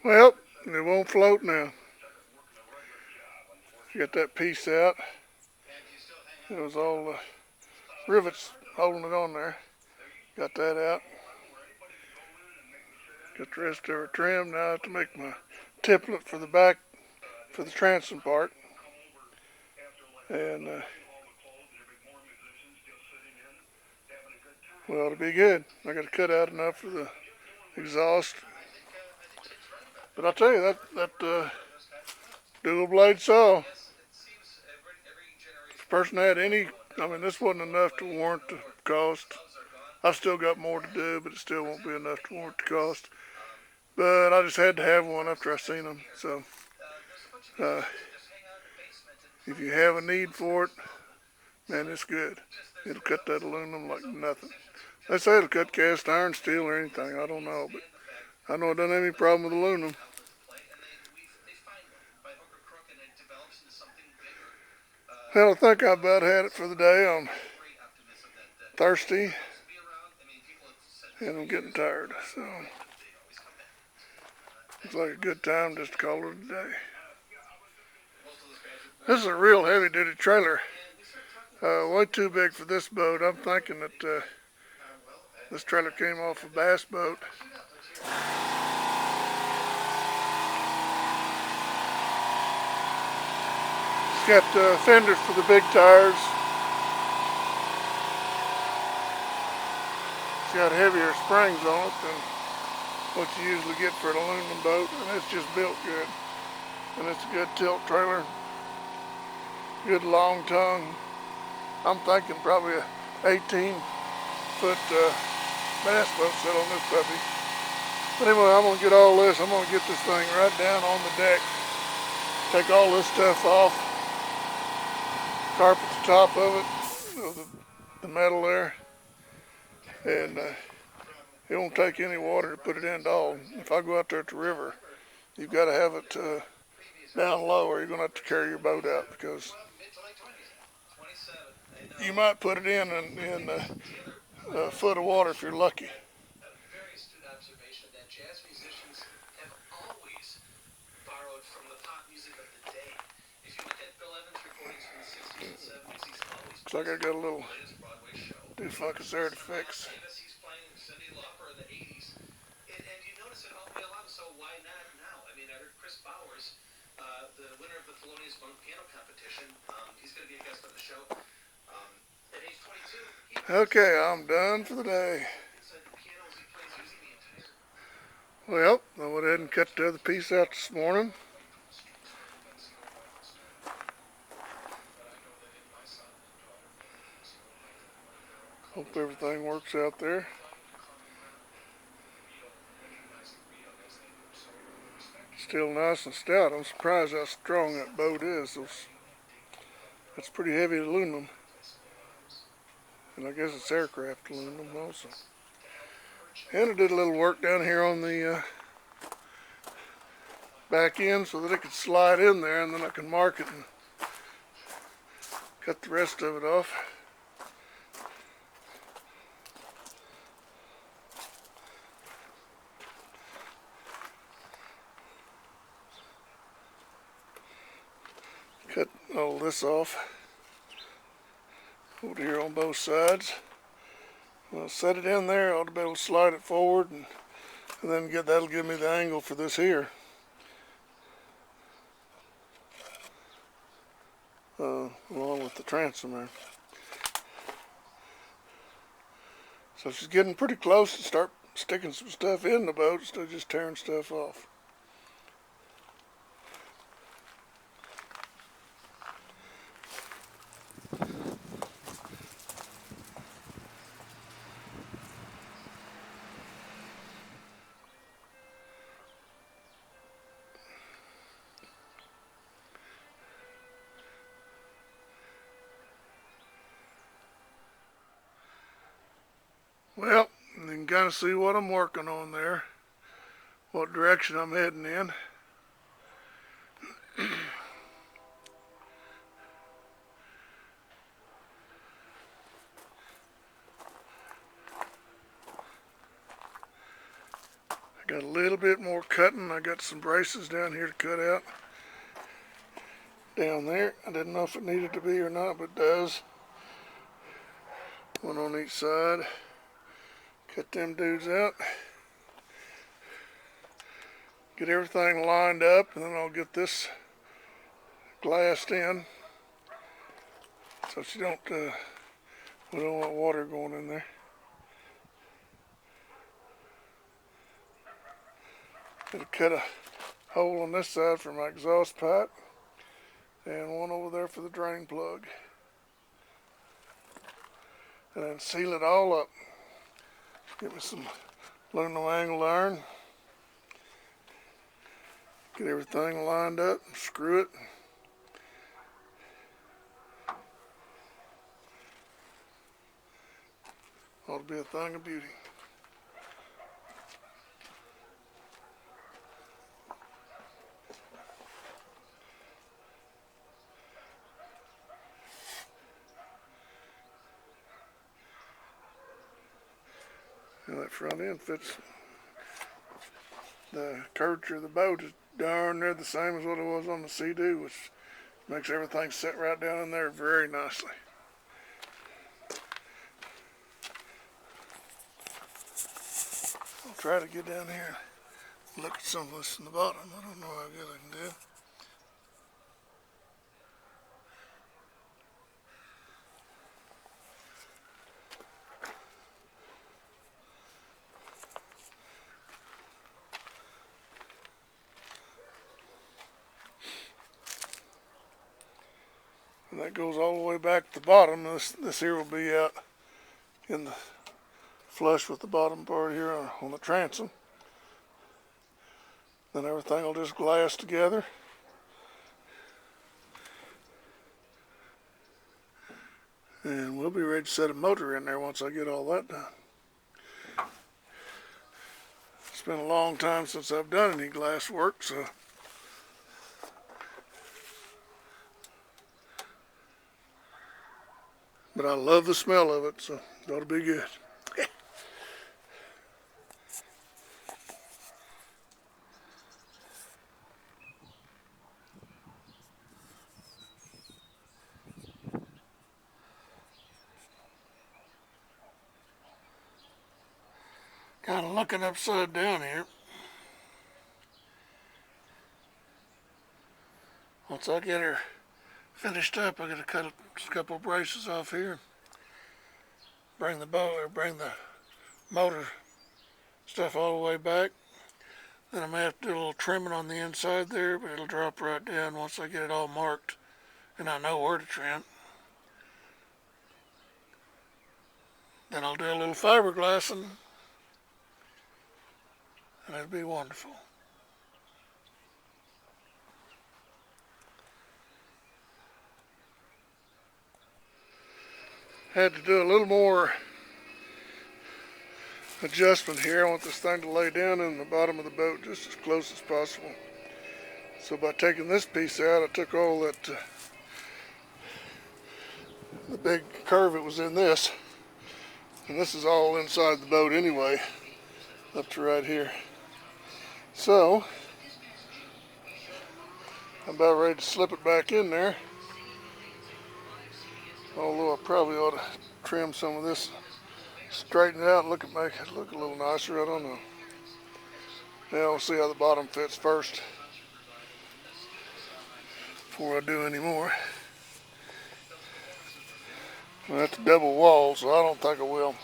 Well, it won't float now. Get that piece out. It was all rivets holding it on there. Got that out. Got the rest of it trimmed. Now I have to make my template for the back, for the transom part. And, well, it'll be good. I got to cut out enough for the exhaust. But I'll tell you, that dual blade saw, if the person had any, I mean, this wasn't enough to warrant the cost. I've still got more to do, but it still won't be enough to warrant the cost. But I just had to have one after I seen them. So, if you have a need for it, man, it's good. It'll cut that aluminum like nothing. They say it'll cut cast iron, steel, or anything. I don't know, but I know I don't have any problem with aluminum. Well, I think I about had it for the day. I'm thirsty and I'm getting tired. So, it's like a good time just to call it a day. This is a real heavy duty trailer. Way too big for this boat. I'm thinking that this trailer came off a bass boat. It's got fenders for the big tires. It's got heavier springs on it than what you usually get for an aluminum boat, and it's just built good. And it's a good tilt trailer. Good long tongue. I'm thinking probably a 18-foot bass boat set on this puppy. But anyway, I'm going to get all this. I'm going to get this thing right down on the deck. Take all this stuff off. Carpet the top of it, the metal there. And it won't take any water to put it in at all. If I go out there at the river, you've got to have it down low or you're going to have to carry your boat out because you might put it in a foot of water if you're lucky. Looks like I got a little defocus there to fix. Okay, I'm done for the day. Well, I went ahead and cut the other piece out this morning. Hope everything works out there. Still nice and stout. I'm surprised how strong that boat is. That's pretty heavy aluminum. And I guess it's aircraft aluminum also. And I did a little work down here on the back end so that it could slide in there, and then I can mark it and cut the rest of it off. Cut all this off over here on both sides. I'll set it in there. I ought to be able to slide it forward and then that'll give me the angle for this here. Along with the transom there. So she's getting pretty close to start sticking some stuff in the boat instead of just tearing stuff off. Well, you can kind of see what I'm working on there, what direction I'm heading in. I Got a little bit more cutting. I got some braces down here to cut out. Down there. I didn't know if it needed to be or not, but it does. One on each side. Cut them dudes out. Get everything lined up, and then I'll get this glassed in so we don't want water going in there. Gonna cut a hole on this side for my exhaust pipe and one over there for the drain plug. And then seal it all up. Get me some aluminum angle iron. Get everything lined up and screw it. Ought to be a thing of beauty. And that front end fits the curvature of the boat is darn near the same as what it was on the Sea-Doo, which makes everything sit right down in there very nicely. I'll try to get down here and look at some of this in the bottom. I don't know how good I can do. And that goes all the way back to the bottom. This here will be out in the flush with the bottom part here on the transom. Then everything will just glass together. And we'll be ready to set a motor in there once I get all that done. It's been a long time since I've done any glass work, so but I love the smell of it, so it ought to be good. Kind of looking upside down here. Once I get her finished up, I gotta cut a couple of braces off here. Bring the motor stuff all the way back. Then I'm gonna have to do a little trimming on the inside there, but it'll drop right down once I get it all marked and I know where to trim. Then I'll do a little fiberglassing, and it'll be wonderful. Had to do a little more adjustment here. I want this thing to lay down in the bottom of the boat just as close as possible. So by taking this piece out, I took all that, the big curve that was in this, and this is all inside the boat anyway, up to right here. So I'm about ready to slip it back in there. Although I probably ought to trim some of this, straighten it out, and make it look a little nicer. I don't know. Now I'll see how the bottom fits first before I do any more. Well, that's a double wall, so I don't think I will.